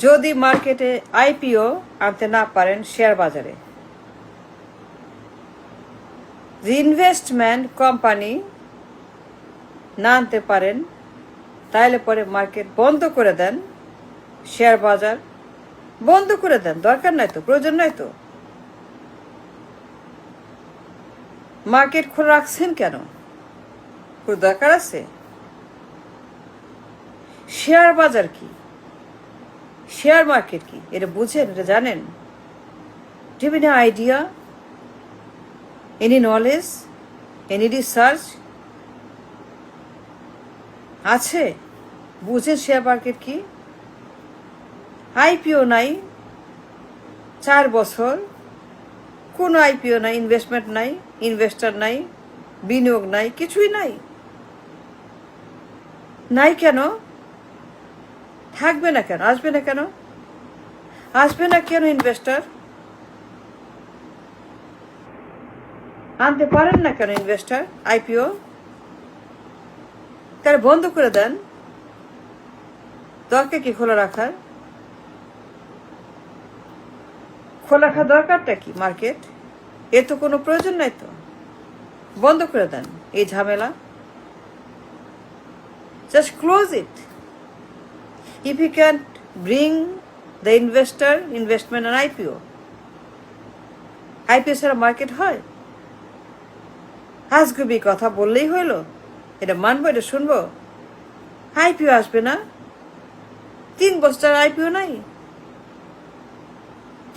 যদি মার্কেটে আইপিও আনতে না পারেন, শেয়ার বাজারে ইনভেস্টমেন্ট কোম্পানি না আনতে পারেন, তাহলে পরে মার্কেট বন্ধ করে দেন, শেয়ার বাজার বন্ধ করে দেন। দরকার নাই তো, প্রয়োজন নাই তো। মার্কেট খোলা রাখছেন কেন? কোনো দরকার আছে? শেয়ার বাজার কি, শেয়ার মার্কেট কি, এটা বুঝেন? এটা জানেন? Do you have any idea, any knowledge, any research আছে? বুঝেন শেয়ার মার্কেট কি? আইপিও নাই 4 বছর, কোনো আইপিও নাই, ইনভেস্টমেন্ট নাই, ইনভেস্টর নাই, বিনিয়োগ নাই, কিছুই নাই। নাই কেন? থাকবে না কেন? আসবে না কেন? আসবে না কেন? ইনভেস্টর আনতে পারেন না কেন? ইনভেস্টর আইপিও তাহলে বন্ধ করে দেন। দরকার কি খোলা রাখার? খোলা রাখার দরকারটা কি? মার্কেট এর তো কোনো প্রয়োজন নাই তো, বন্ধ করে দেন এই ঝামেলা। Just close it. If you can bring the investment on IPO, IPO ছাড়া মার্কেট হয়? আজগুবি কথা বললেই হইল? এটা মানবো, এটা শুনবো? আইপিও আসবে না, 3 বছর আইপিও নাই,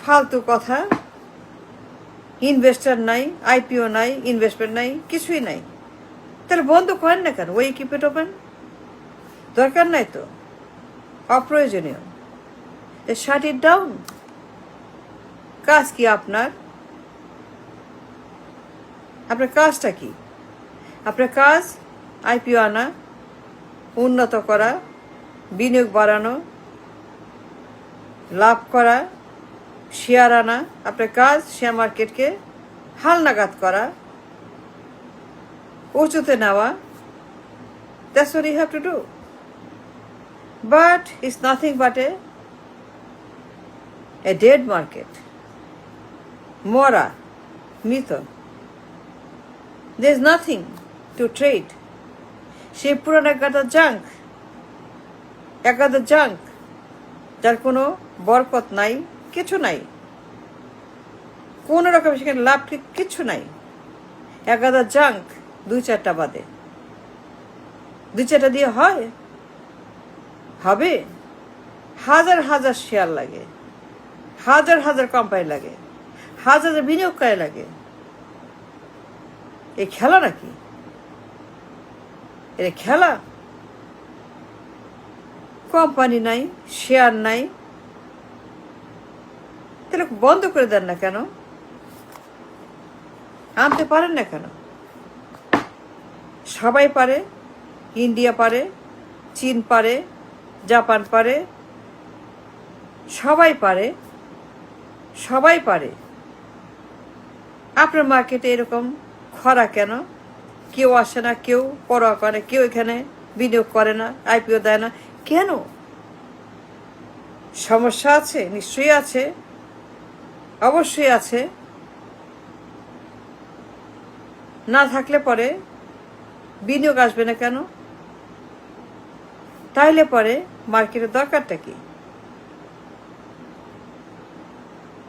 ফালতু কথা। ইনভেস্টর নাই, আইপিও নাই, ইনভেস্টমেন্ট নাই, কিছুই নাই। তাহলে বন্ধ করেন না কেন? ওই কিপ ইট ওপেন। দরকার নাই তো, অপ্রয়োজনীয়। শাট ইট ডাউন। কাজ কি আপনার? আপনার কাজটা কি? আপনার কাজ আইপিও আনা, উন্নত করা, বিনিয়োগ বাড়ানো, লাভ করা, শেয়ার আনা। আপনার কাজ শেয়ার মার্কেটকে হালনাগাদ করা, উঁচুতে নেওয়া। That's what you have to do. But it's nothing but a dead market. মরা, মৃত। There's nothing to trade. সেই পুরান একগাদা জাঙ্ক, যার কোনো বরকত নাই, কিছু নাই, কোন রকম সেখানে লাভ কিছু নাই। একগাদা জাঙ্ক, 2-4টা বাদে। 2-4টা দিয়ে হয়? হবে? হাজার হাজার শেয়ার লাগে, হাজার হাজার কোম্পানি লাগে, হাজার বিনিয়োগকারী লাগে। এই খেলা নাকি? এটা খেলা? কোম্পানি নাই, শেয়ার নাই, তাহলে বন্ধ করে দেন না কেন? আনতে পারেন না কেন? সবাই পারে, ইন্ডিয়া পারে, চীন পারে, জাপান পারে, সবাই পারে, সবাই পারে। আপনার মার্কেটে এরকম খরা কেন? কেউ আসে না, কেউ পরোয়া করে না, কেউ এখানে বিনিয়োগ করে না, আইপিও দেয় না কেন? সমস্যা আছে? নিশ্চয়ই আছে, অবশ্যই আছে। না থাকলে পরে বিনিয়োগ আসবে না কেন? তাইলে পরে মার্কেটের দরকারটা কি?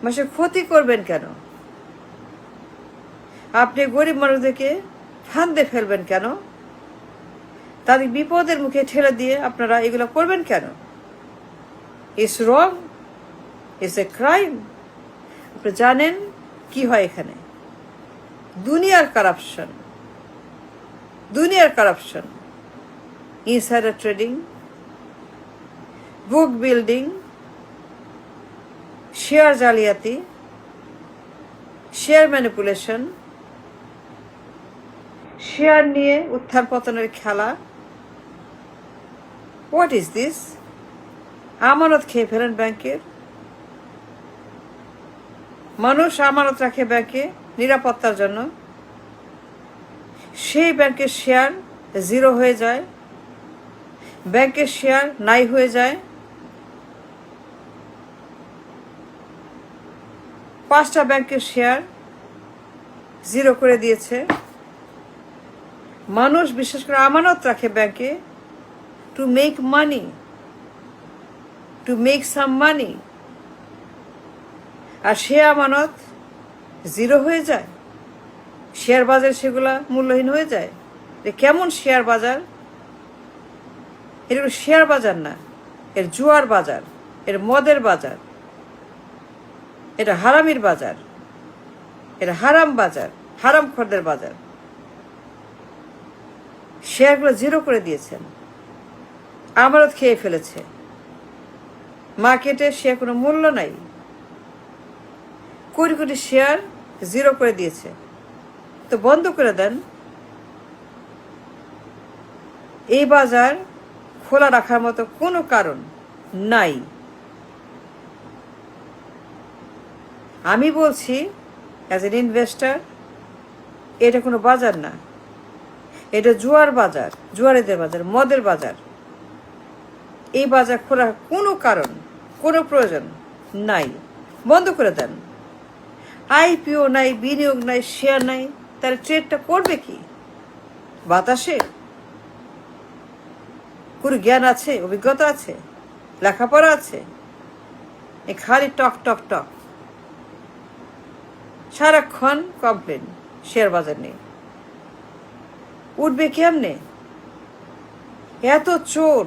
মাসে ক্ষতি করবেন কেন? আপনি গরিব মানুষদেরকে ফান্দে ফেলবেন কেন? তাদের বিপদের মুখে ঠেলে দিয়ে আপনারা এগুলো করবেন কেন? It's wrong, it's a crime. আপনি জানেন কি হয় এখানে? দুনিয়ার কারাপশন, ইনসাইডার ট্রেডিং, বুক বিল্ডিং, শেয়ার জালিয়াতি, শেয়ার ম্যানিপুলেশন, শেয়ার নিয়ে উত্থান পতনের খেলা। What is this? আমানত খেয়ে ফেলেন ব্যাংকের। মানুষ আমানত রাখে ব্যাংকে নিরাপত্তার জন্য, সেই ব্যাংকের শেয়ার 0 হয়ে যায়, ব্যাংকের শেয়ার নাই হয়ে যায়। 5টা ব্যাংকের শেয়ার জিরো করে দিয়েছে। মানুষ বিশেষ করে আমানত রাখে ব্যাংকে to make money, to make some money, আর সে আমানত জিরো হয়ে যায়, শেয়ার বাজার সেগুলা মূল্যহীন হয়ে যায়। কেমন শেয়ার বাজার? এটা শেয়ার বাজার না, এর জুয়ার বাজার, এর মদের বাজার, এটা হারামির বাজার, এটা হারাম বাজার, হারাম খরদের বাজার। শেয়ারগুলো জিরো করে দিয়েছেন, আমানত খেয়ে ফেলেছে, মার্কেটে শেয়ার কোনো মূল্য নাই, কোটি কোটি শেয়ার জিরো করে দিয়েছে। তো বন্ধ করে দেন। এই বাজার খোলা রাখার মতো কোনো কারণ নাই। আমি বলছি অ্যাজ এন ইনভেস্টার, এটা কোনো বাজার না, এটা জুয়ার বাজার, জুয়ারিদের বাজার, মদের বাজার। এই বাজার খোলার কোনো কারণ, কোনো প্রয়োজন নাই। বন্ধ করে দেন। আইপিও নাই, বিনিয়োগ নাই, শেয়ার নাই, তাহলে ট্রেডটা করবে কি? বাতাসে? কোনো জ্ঞান আছে, অভিজ্ঞতা আছে, লেখাপড়া আছে? খালি টক টক টক, সারাক্ষণ কমপ্লেন শেয়ার বাজার নেই। উঠবে কেমনে? এত চোর,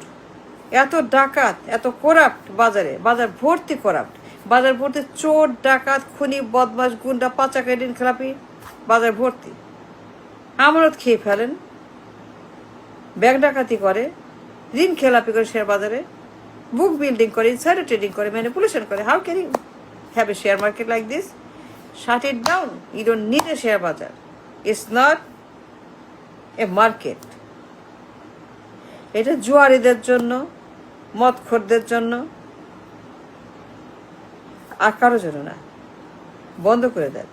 এত ডাকাত, এত করাপ্ট বাজারে, বাজার ভর্তি করাপ্ট, বাজার ভর্তি চোর, ডাকাত, খুনি, বদমাস, গুন্ডা, পাচার, ঋণ খেলাপি, বাজার ভর্তি। আমানত খেয়ে ফেলেন, ব্যাংক ডাকাতি করে, ঋণ খেলাপি করে শেয়ার বাজারে, বুক বিল্ডিং করে, ইনসাইডার ট্রেডিং করে, ম্যানিপুলেশন করে। How can you have a share market like this? Shut it down. You don't need a share bazaar. It's not a market. এটা জুয়ারিদের জন্য, মদখোরদের জন্য, আর কারোর জন্য না। বন্ধ করে দেন।